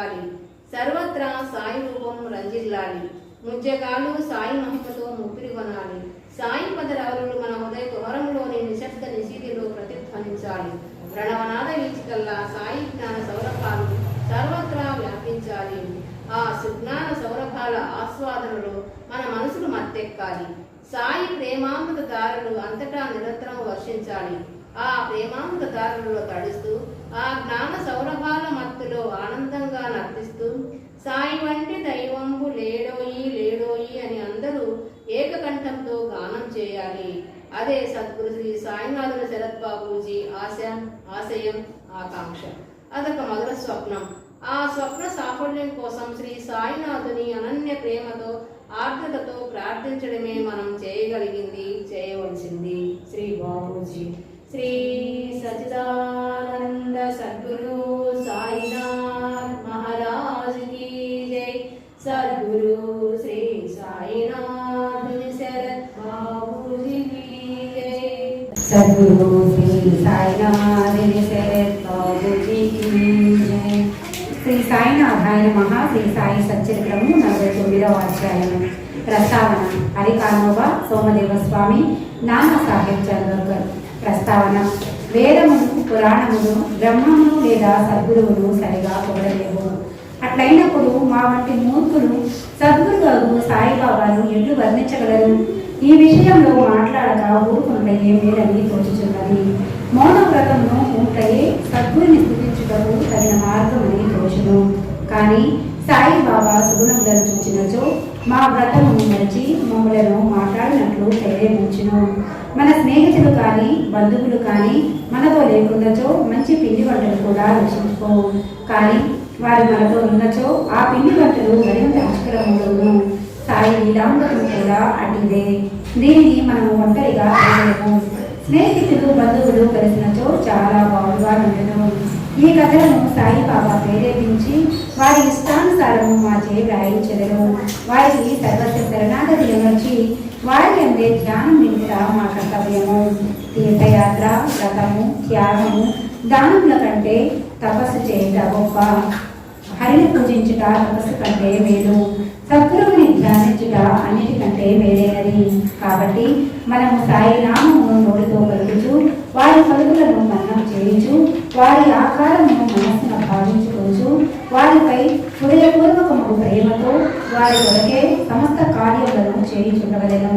వెలగాలి. సర్వత్రా సాయి రూపం రంజిల్లాలి. ముజ్జగాలు సాయి మహిమతో ముప్పిరి కొనాలి. సాయి పదరావులు మన హృదయ కుహరంలోని నిశ్శబ్ద నిశీతిలో ప్రతిధ్వనించాలి. ప్రణవనాద వీచికల్లా సాయి జ్ఞాన సౌరభాలు సర్వత్రా వ్యాపించాలి. ఆ సుజ్ఞాన సౌరభాల ఆస్వాదనలో మన మనసులు మత్తెక్కాలి. సాయి ప్రేమామృత దారులు అంతటా నిరంతరం వర్షించాలి. ఆ ప్రేమామృత దారులలో తడుస్తూ ఆ జ్ఞాన సౌరభాల మత్తులో ఆనందంగా నర్తిస్తూ సాయి వంటి దైవంబు లేడోయి లేడోయి అని అందరూ ఏకకంఠంతో గానం చేయాలి. అదే సద్గురు శ్రీ సాయినాథుల శరత్ బాబూజీ ఆశయం, ఆకాంక్ష. అదొక మధుర స్వప్నం. ఆ స్వప్న సాఫల్యం కోసం శ్రీ సాయినాథుని అనన్య ప్రేమతో ఆర్ద్రతతో ప్రార్థించడమే మనం చేయవలసింది. శ్రీ బాబూజీ. శ్రీ సచిదానంద సద్గురు సాయినాథ్ మహారాజ్ की जय. सद्गुरु श्री साईनाथ शरत बाबूजी की जय. सद्गुरु श्री साईनाथ शरत बाबूजी की जय. శ్రీ సాయినాథాయ నమః. శ్రీ సాయి సచ్చరిత్రము 49వ అధ్యాయము. ప్రస్తావన. హరికానోబ సోమదేవస్వామి, నానా సాహెబ్ చంద్రకర్. ప్రస్తావన. వేదములు, పురాణములు, బ్రహ్మములు లేదా సద్గురువులు సరిగా పొగడలేవు. అట్లయినప్పుడు మా వంటి మూర్ఖులు సద్గురువు సాయిబాబాను ఎట్లు వర్ణించగలరు? ఈ విషయంలో మాట్లాడక ఊరుకుంటే మేలని తోచుచున్నది. మౌనవ్రతమును ఉంటయే సద్గురిని స్థుతించుటకు తగిన మార్గమని తోచును. కానీ సాయిబాబా సుగుణములను చూచినచో మా వ్రతమును మరిచి మమ్మలను మాట్లాడినట్లు ప్రేరేపించును. మన స్నేహితులు కానీ బంధువులు కానీ మనతో లేకున్నచో మంచి పిండి వంటలు కూడా రుచించుకోవు. కానీ వారు మనతో ఉన్నచో ఆ పిండి వంటలు మరింత రుచికరములను. సాయి లీలామృతం కూడా అటుదే. దీనిని మనము ఒంటరిగా చేయలేము. స్నేహితులు బంధువులు కలిసినచో చాలా బాగుగా ఉండను. ఈ కథలను సాయిబాబా ప్రేరేపించి వారి ఇష్టానుసారము మాచే వ్రాయించెదరు. వారికి సర్వస్వ శరణాగతి అమర్చి వారి అందే ధ్యానం నిమిత్త మా కర్తవ్యము. తీర్థయాత్ర, వ్రతము, త్యాగము, దానముల కంటే తపస్సు చేయుట గొప్ప. హరిని పూజించుట తపస్సు కంటే మేలు. సద్గురువుని ధ్యానించుట అన్నిటికంటే మేలైనది. కాబట్టి మనము సాయి నామము నోటితో పలుకుచు వారి పలుకులను మన్నం చేయించు వారి ఆకారమును మనస్సున భావించుకోవచ్చు. వారిపై హృదయపూర్వకము ప్రేమతో వారి కొరకే సమస్త కార్యములను చేయించుండవలెను.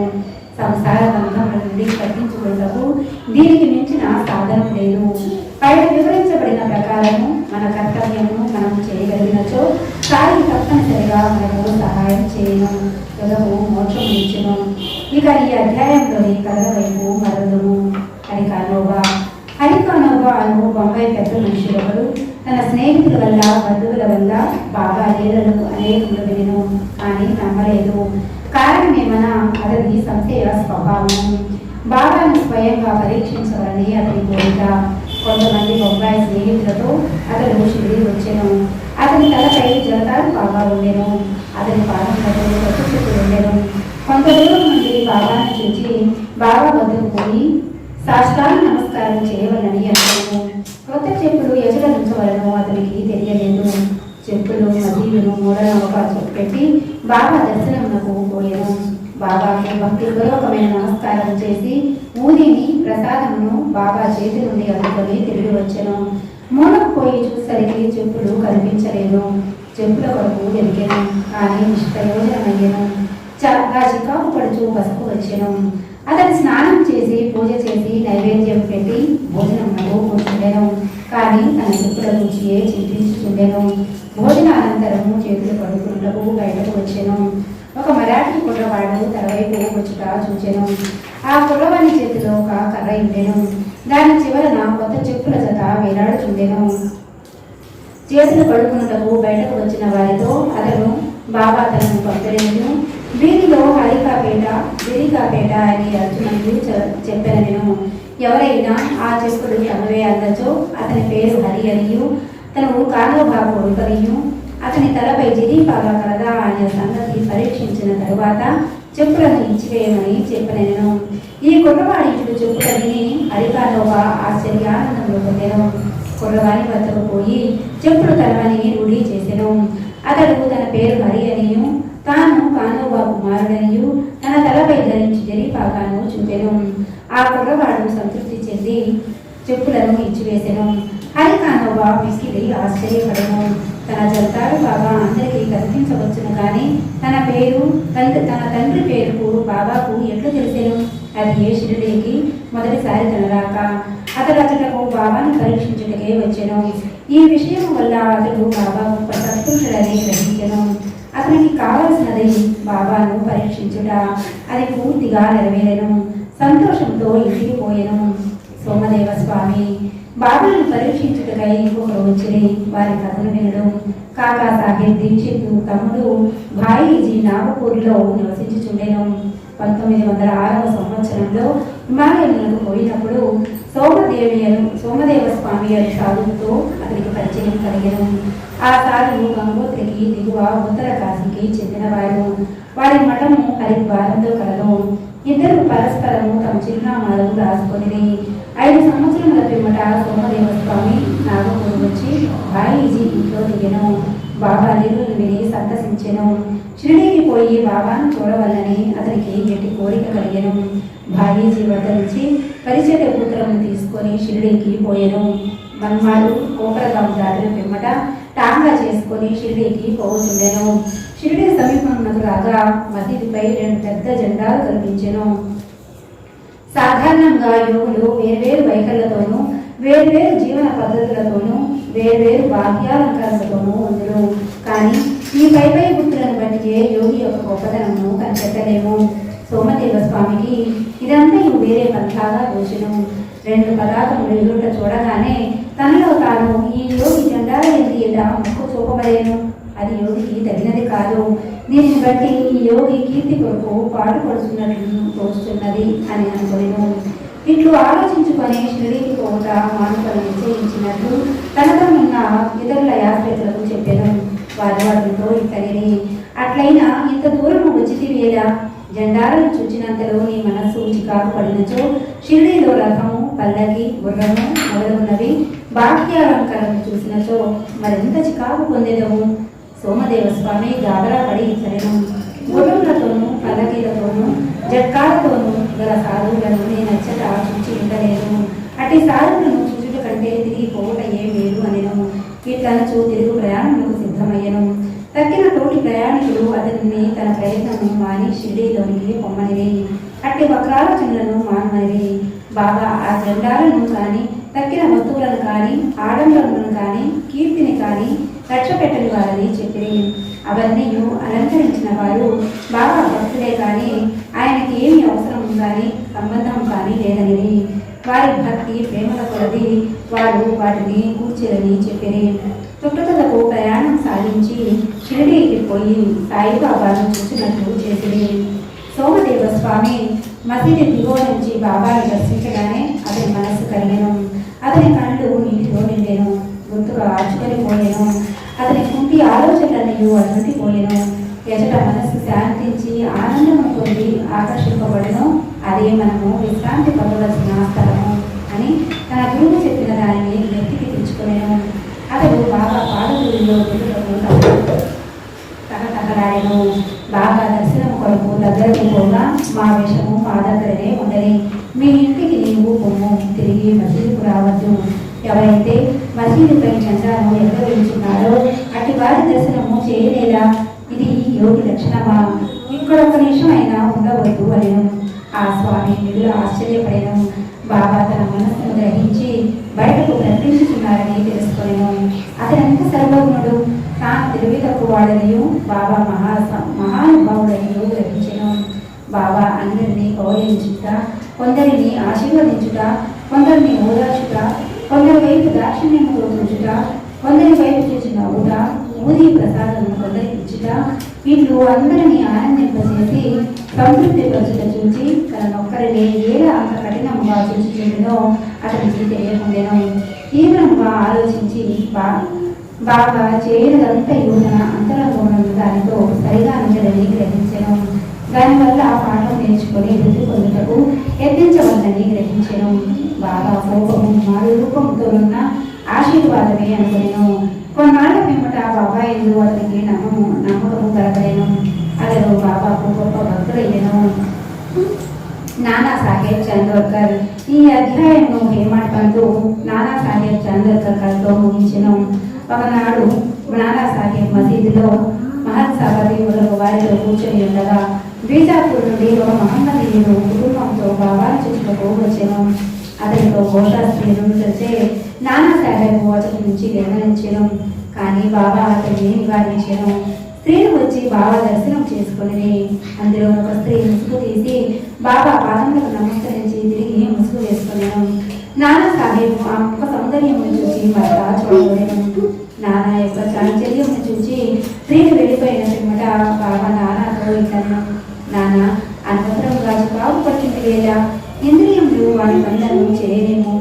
సంసార బంధముల నుండి తగ్గించుకున్నకు దీనికి మించిన సాధనం లేదు. పైన వివరించబడిన ప్రకారము మన కర్తవ్యము మనం చేయగలిగినచో సాయి తప్పనిసరిగా మనకు సహాయం చేయను, తుదకు మోక్షం ఇచ్చును. ఇక ఈ అధ్యాయంలోని కథల వైపు మరలుము. హరికానోబా అను బొంబాయి పెద్ద మనుషులెవరు తన స్నేహితుల వల్ల బంధువుల వల్ల బాబా లీలలకు అనేకములు వినను, కానీ నమ్మలేదు. కారణమేమన్నా అతని సంశయ స్వభావం. బాబాను స్వయంగా పరీక్షించవాలని అతని కోరిక. కొంతమంది బొంబాయి స్నేహితులతో అతను షిరిడి వచ్చెను. అతని తలపై జలతారు బాబా ఉండెను. అతని పాదములతో కొత్త చెప్పులు ఉండెను. కొంత దూరం నుండి బాబాను చూచి బాబా వద్దకు పోయి సాష్టాంగ నమస్కారం చేయవలని అన్నాను. కొత్త చెప్పులు ఎదుట నుంచవలను అతనికి తెలియలేదు. చెప్పులు మసీదును మూడనొక పెట్టి బాబా దర్శనమునకు పోయాను. బాబాకి భక్తిపూర్వకమైన నమస్కారం చేసి ఊదిని ప్రసాదమును బాబా చేతి నుండి అందుకొని తిరిగి వచ్చాను. మూలకు పోయి చూసరికి చెప్పులు కనిపించలేదు. చెప్పుల కొరకు వెలిగాను, కానీ నిష్ప్రయోజనమయ్యాను. చాలా చికాకు పడుచు పసుపు వచ్చాను. అతను స్నానం చేసి పూజ చేసి నైవేద్యం పెట్టి భోజనమునకు కూర్చుండెను, కానీ తన చెప్పుల రుచియే చింతించుచుండెను. భోజనానంతరము చేతులు పడుకున్నకు బయటకు వచ్చాను. ఒక మరాఠీ కుర్రవాడు తలవైపు వచ్చుట చూచెను. ఆ కుర్రవాని చేతిలో ఒక కర్ర ఉండెను. దాని చివరన కొత్త చెప్పుల జత వేలాడుచుండెను. చేతులు పడుకున్నటకు బయటకు వచ్చిన వారితో అతను బాబా తనను పంపిణీను. వీరిలో హరికాపేట గిరికాపేట అని అర్జునుడు చెప్పెను. ఎవరైనా ఆ చెప్పులు తమవే అందచో అతని పేరు హరి అనియు తను కానోబా కొడుకనియు అతని తలపై జిరీపాగా కలదా అనే సంగతి పరీక్షించిన తరువాత చెప్పులను ఇచ్చివేయమని చెప్పనెను. ఈ కుర్రవాడి చెప్పుల విని హరికానోబా ఆశ్చర్యానందంలో పొందెను. కుర్రవాణి వద్దకు పోయి చెప్పుడు తలవని రూఢి చేసెను. అతడు తన పేరు హరి అనియు తాను కానోబా కుమారుడనియు తన తలపై ధరించి జరిపాగాను చూపెను. ఆ కుర్రవాడు సంతృప్తి చెంది చెప్పులను ఇచ్చివేసెను. హరి కానోబా మిక్కిలి ఆశ్చర్యపడెను. తన జంతాలు బాబా అందరికీ కనిపించవచ్చును కానీ తన తండ్రి పేరుకు బాబాకు ఎట్లు తెలిసెను? అది ఏ షిరిడీకి మొదటిసారి తనరాక అతడు అతడకు బాబాను పరీక్షించుటకే వచ్చెను. ఈ విషయం వల్ల అతడు బాబాకు సంతోషుడని గ్రహించెను. అతనికి కావలసినది బాబాను పరీక్షించుట. అది పూర్తిగా నెరవేరెను. సంతోషంతో ఇంటికి పోయెను. సోమదేవ స్వామి బాబాను పరీక్షించుటకై ఇంకొకరు వచ్చిరి. వారి కథను వినడం. కాకా సాహెబ్ దీక్షిత్ తమ్ముడు భాయిజీ నాగపూర్లో నివసించుచుండెను. 1906వ సంవత్సరంలో హిమాలయములకు పోయినప్పుడు సోమదేవ స్వామి అనే సాధువుతో అతనికి పరిచయం కలిగెను. ఆ సాధువు గంగోత్రికి దిగువ ఉత్తర కాశీకి చెందినవారు. వారి మఠము హరిద్వారంతో కలదు. ఇద్దరు పరస్పరము తమ చిరునామాలను రాసుకొని 5 సంవత్సరముల పిమ్మట సోమదేవ స్వామి నాగపూర్ వచ్చి భాయిజీ ఇంట్లో దిగెను. బాబా నిలువును విని సంతసించెను. షిరిడీకి పోయి బాబాను చూడవల్లని అతనికి గట్టి కోరిక కలిగెను. భాయిజీ వద్ద నుంచి పరిచయ పుత్రమును తీసుకొని షిరిడీకి పోయెను. మన్మాడు కోకరగాం దాటిన పిమ్మట టాంగా చేసుకొని షిరిడీకి పోవచుండెను. షిరిడీ సమీపమునకు రాగా మసీదుపై 2 పెద్ద జెండాలు కనిపించెను. సాధారణంగా యోగులు వేర్వేరు వైఖరులతోనూ వేర్వేరు జీవన పద్ధతులతోనూ వేర్వేరు బాహ్యాలంకారాలతోనూ ఉందరు. కానీ ఈ పై గుర్తులను బట్టి యోగి యొక్క గొప్పతనము కనిపెట్టలేము. సోమదేవ స్వామికి ఇదంతా వేరే పంథాగా తోచెను. 2 పతాకములు ఎదుట చూడగానే తనలో తాను ఈ యోగి జెండాల ఎదుట మొక్కు చూపబడేను. అది యోగికి తగినది కాదు. దీనిని బట్టి ఈ యోగి కీర్తి కొరకు పాటుపడుతున్నట్లు తోస్తున్నది అని అనుకునేను. ఇట్లు ఆలోచించుకొని షిరిడీకి పోవుట మానుకొని నిశ్చయించినట్లు తనతో ఉన్న ఇతరుల యాత్రికులకు చెప్పాను. వారితో ఇక్కడిని అట్లయినా ఇంత దూరము వచ్చితివేలా? జెండాలను చూచినంతలో నీ మనస్సు చికాకు పడినచో షిరిడీలో రథము, పల్లకి, గుర్రము మొదలున్నవి బాహ్యాలంకరణ చూసినచో మరింత చికాకు పొందేదము. సోమదేవ స్వామి గాబరా పడి ఇతను గుర్రములతోనూ పల్లకీలతోనూ జట్కాలతోనూ గల సాధువులను నేనచ్చట చూచి ఉండలేదు. అట్టి సాధువులను చూచుట కంటే తిరిగి పోవుట ఏ వేరు అనెను. ఇట్లనచూ తిరుగు ప్రయాణములకు సిద్ధమయ్యను. తక్కిన తోటి ప్రయాణికులు అతనిని తన ప్రయత్నము మాని షిరిడీలోనికి పొమ్మనిరి. అట్టి వక్రాలోచనలను మానమనిరి. బాబా ఆ జెండాలను కానీ తక్కిన వస్తువులను కానీ ఆడంబరములను కానీ కీర్తిని కానీ రక్ష పెట్టని వారని చెప్పిరి. అవన్నీ అలంకరించిన వారు బాబా భక్తులే కానీ ఆయనకి ఏమి అవసరం కానీ సంబంధం కానీ లేదని వారి భక్తి ప్రేమల కొలది వారు వాటిని కూర్చోరని చెప్పిరి. చుట్టుకలకు ప్రయాణం సాగించి షిరిడీకి పోయి సాయిబాబాను చూసినట్లు చేసిరి. సోమదేవ స్వామి మసీదు దిగువ నుంచి బాబాను దర్శించగానే అతని మనస్సు కలిగెను. అతని కళ్ళు నీటిలో నిండెను. గుర్తుగా ఆచుకొని పోయెను. అతని కుంటి ఆలోచనలన్నీ అటువంటి పోయెను. ఎచట మనస్సు శాంతించి ఆనందము పొంది ఆకర్షింపబడను. అదే మనము విశ్రాంతి పొందవలసిన స్థలము అని తన గురువు చెప్పిన దానిని వ్యక్తికి తెచ్చుకునేను. అతడు బాగా పాదగుడిలో తహతహలాడెను. బాగా దర్శనం కొరకు దగ్గరకు పోగా మా వేషము మా దగ్గరనే ఉండని. మీ ఇంటికి నీవు పొమ్ము, తిరిగి మసీదుకు రావద్దు. ఎవరైతే మసీదుపై జెండాను ఎగరవేయించున్నారో అట్టి వారి దర్శనము చేయలేదా? ఇది యోగి లక్షణమా? ఇక్కడ ఒక నిమిషం అయినా ఉండవద్దు అనెను. ఆ స్వామి మిగులు ఆశ్చర్యపడెను. బాబా తన మనస్సును గ్రహించి బయటకు ప్రకటించుతున్నారని తెలుసుకునేను. అతనంత సర్వజ్ఞుడు, తాను తెలివి తక్కువ వాడనియు బాబా మహానుభావుడనియు గ్రహించెను. బాబా అందరినీ గౌరవించుట, కొందరిని ఆశీర్వదించుట, కొందరిని ఓదార్చుట, కొందరి వైపు దాక్షిణ్యముతో చూచుట, కొందరి వైపు చూసి నవ్వుట, ఊది ప్రసాదం కొందరికి ఇచ్చుట, వీళ్ళు అందరినీ ఆనందింపజేసి సంతృప్తి పరచుట చూచి తనొక్కరిని ఏలా అంత కఠినంగా చూచుచుండెనో అతనికి తెలియకుండెను. తీవ్రంగా ఆలోచించి బాగా చేయడంతా యోజన అంతరంగం దానితో సరిగా అంతలని గ్రహించెను. దానివల్ల ఆ పాఠం నేర్చుకొని వృద్ధి పొందుటకు యత్నించవద్దని గ్రహించెను. బాగా కోపము మారు రూపంతో ఉన్న ఆశీర్వాదమే అనుకునేను. కొన్నాళ్ళ పిమ్మట బాబా ఎందు అతనికి నమ్మకము కలగలేను. అతను బాబాకు గొప్ప భక్తుడయ్యను. నానా సాహెబ్ చందోర్కర్ ఈ అధ్యాయంను హేమాడ్ పంతు నానా సాహెబ్ చందోర్కర్ కథతో ముగించెను. ఒకనాడు నానా సాహెబ్ మసీదులో మహత్ సాబతి మొదలగు వారితో కూర్చొని ఉండగా బీజాపూర్ నుండి ఒక మహమ్మదీయుడు కుటుంబంతో బాబాను చూసుకు వచ్చాను. అతనితో ఘోషా స్త్రీలు తెలిసే నానా సాహెబ్ అతని నుంచి నిర్ణయించను. కానీ బాబా అతన్ని నివారించాను. స్త్రీలు వచ్చి బాబా దర్శనం చేసుకుని అందులో ఒక స్త్రీ ముసుగు తీసి బాబా పాదములకు నమస్కరించి తిరిగి ముసుగు వేసుకున్నాను. నానా సాహెబ్ ఆ ముఖ సౌందర్యం చూసి మరలా చూడలేను. నానా యొక్క చాంచల్యం చూసి స్త్రీలు వెళ్ళిపోయిన పిమ్మట బాబా నానాతో ఇట్లను, నానా అనవసరంగా బాబు పట్టింది వేళ ఇంద్రియములు వాని పనులను చేయలేము.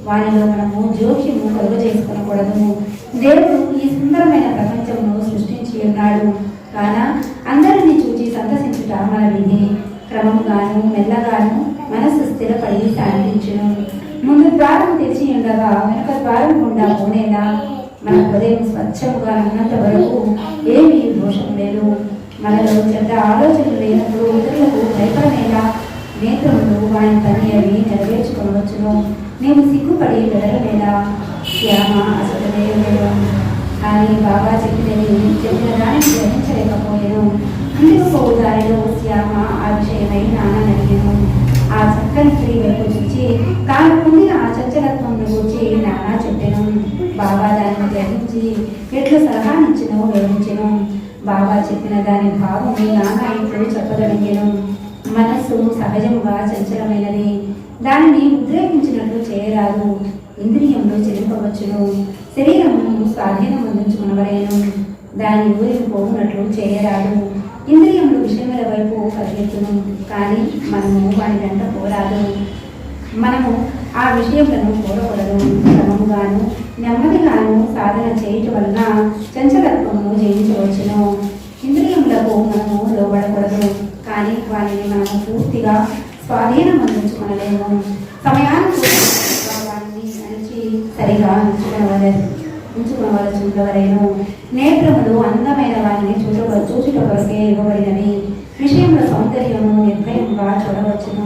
వానిలో మనము జోక్యము కలుగ చేసుకునకూడదు. దేవుడు ఈ సుందరమైన ప్రపంచమును సృష్టించి ఉన్నాడు. కాన అందరినీ చూచి సంతసించుట మన విధి. క్రమముగాను మెల్లగాను మనస్సు స్థిరపడి శాంతించును. ముందు ద్వారం తెరిచి ఉండగా వెనుక ద్వారం గుండా పోనేలా మన హృదయం స్వచ్ఛముగా ఉన్నంత వరకు ఏమీ దోషం లేదు. మనలో చెడ్డ ఆలోచనలు లేనప్పుడు ఇతరులకు భయపడనేలా నేత్రములు వాని పని అవి నెరవేర్చుకోవచ్చును. మేము సిగ్గుపడి వెదరలేదా శ్యామ అసలు లేదు. కానీ బాబా చెప్పిన దానిని గ్రహించలేకపోయాను. అందుకు పోవు దారిలో శ్యామ ఆ విషయమై నాన్న అడిగాను. ఆ చక్కని స్త్రీ వైపు చూచి తాను పొందిన ఆ చంచలత్వం గురించి నాన్న చెప్పాను. బాబా దాన్ని గ్రహించి ఎట్లు సలహానిచ్చినో వివరించెను. బాబా చెప్పిన దాని భావం నాన్న ఇప్పుడు చెప్పగలిగాను. మనస్సు సహజముగా చంచలమైనది. దానిని ఉద్రేకించినట్లు చేయరాదు. ఇంద్రియంలో చెలింపవచ్చును. శరీరము స్వాధీనం అందించుకునవలేను. దాని ఊరికి పోవునట్లు చేయరాదు. ఇంద్రియములు విషయముల వైపు పరిగెత్తును. కానీ మనము వాటి వెంట పోరాదు. మనము ఆ విషయములను కోరకూడదు. క్రమముగాను నెమ్మదిగాను సాధన చేయటం వలన చంచలత్వమును జయించవచ్చును. ఇంద్రియములకు మనము లోబడకూడదు. కానీ వాటిని మనము పూర్తిగా స్వాధీనం అందించుకునలేము. సమయానికి వాటిని అణిచి సరిగా ఉంచుకోవలసి ఉండవలేను. నేత్రములు అందమైన వాటిని చూచుట కొరకే ఇవ్వబడినవి. విషయంలో సౌందర్యము నిర్భయంగా చూడవచ్చును.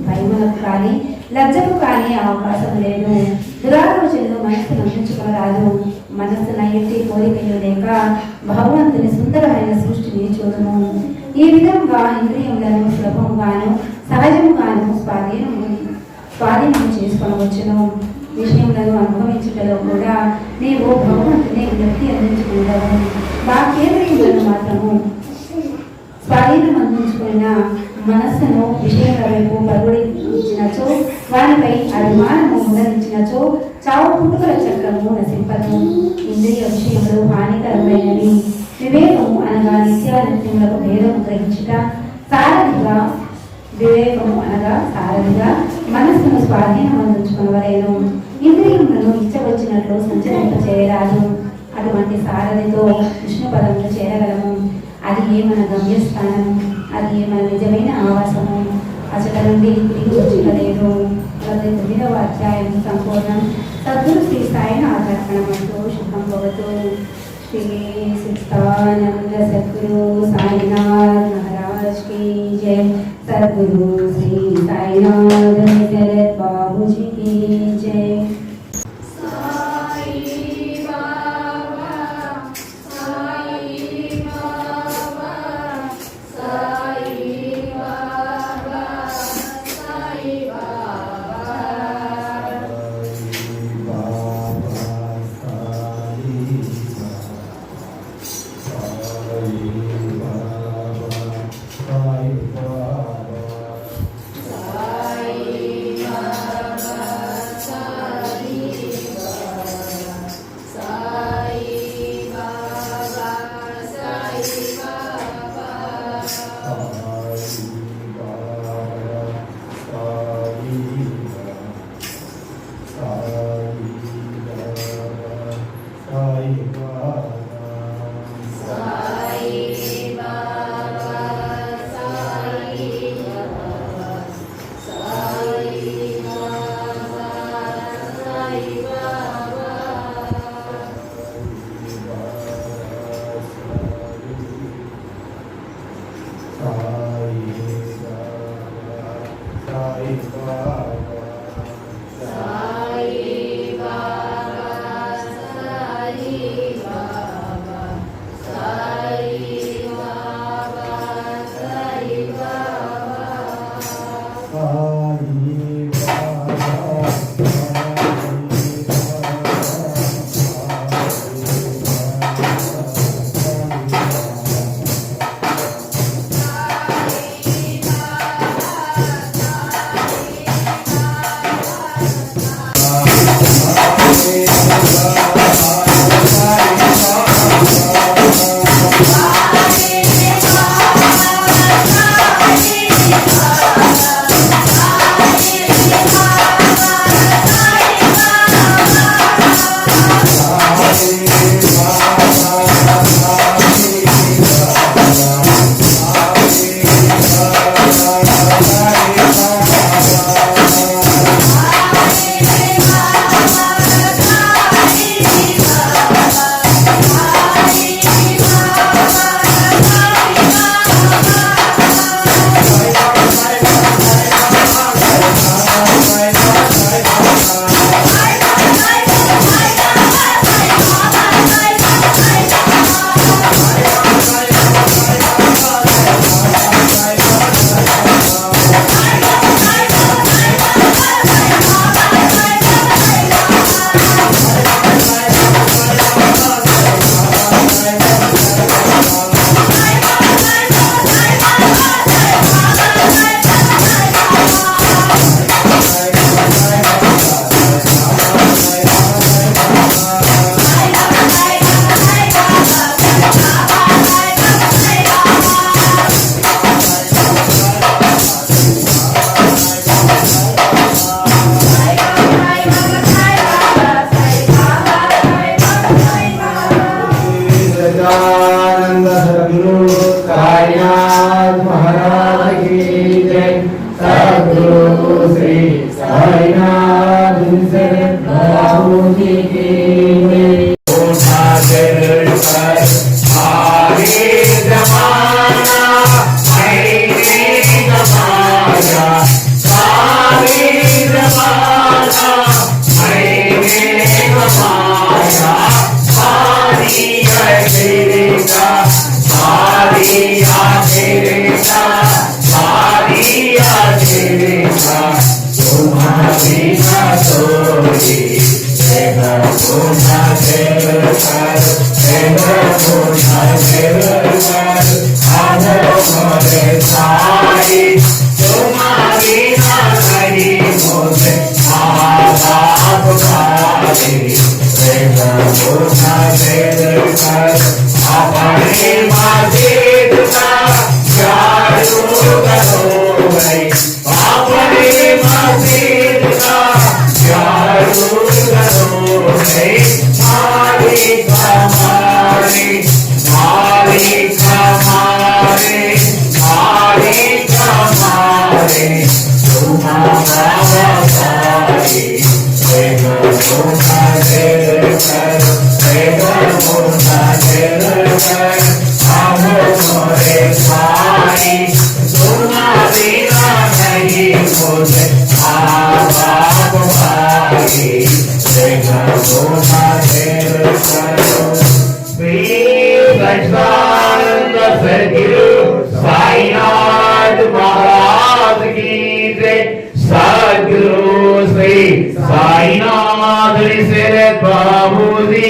భయములకు కానీ లజ్జకు కానీ అవకాశం లేదు. దురాలోచనలు మనస్సును అందించుకోరాదు. మనస్సున ఎట్టి కోరికలు లేక భగవంతుని సుందరమైన సృష్టిని చూడము. ఈ విధంగా ఇంద్రియములను సులభంగాను సహజముగాను స్వాధీనం చేసుకొనవచ్చును. విషయములను అనుభవించుటలో కూడా నీవు భగవంతుని వ్యక్తి అందించుకుంటావు. వాక్యేంద్రియములను మాత్రము స్వాధీనం అందించుకున్న మనస్సును విషయముల వైపు పరుగుడిచ్చినచో వారిపై అభిమానము ఉండనిచ్చినచో చావు పుట్టుకల చక్రము నశింపదు. ఇంద్రియ విషయములు హానికరమైనవి. వివేకము అనగా నిత్యానిత్యములకు భేదము గ్రహించుట, సారథిగా మనస్సును స్వాధీనం అందించుకునవలేను. ఇంద్రియములను ఇచ్చవచ్చినట్లు సంచరింప చేయరాదు. అటువంటి సారథితో విష్ణు పదములు చేరగలము. అది మన గమ్యస్థానం. అది మన నిజమైన ఆవాసము. అసలు నుండి తిరిగి వచ్చుటలేదు. 9వ అధ్యాయం సంపూర్ణం. సద్గురు శ్రీ సాయినాథ్ అర్పణమస్తు. శుభం భవతు. శ్రీ సిద్ధానంద సద్గురు సాయినాథ్ महाराज की जय. सद्गुरु श्री साईनाथ शरद बाबू जी की जय. Sai Baba, Sai सच्चिदानंद सद्गुरु साईनाथ महाराज की जय। सद्गुरु श्री साईनाथ बाबू जी की जय। साईनाथ महाराज की जय। सद्गुरु श्री साईनाथ बाबू जी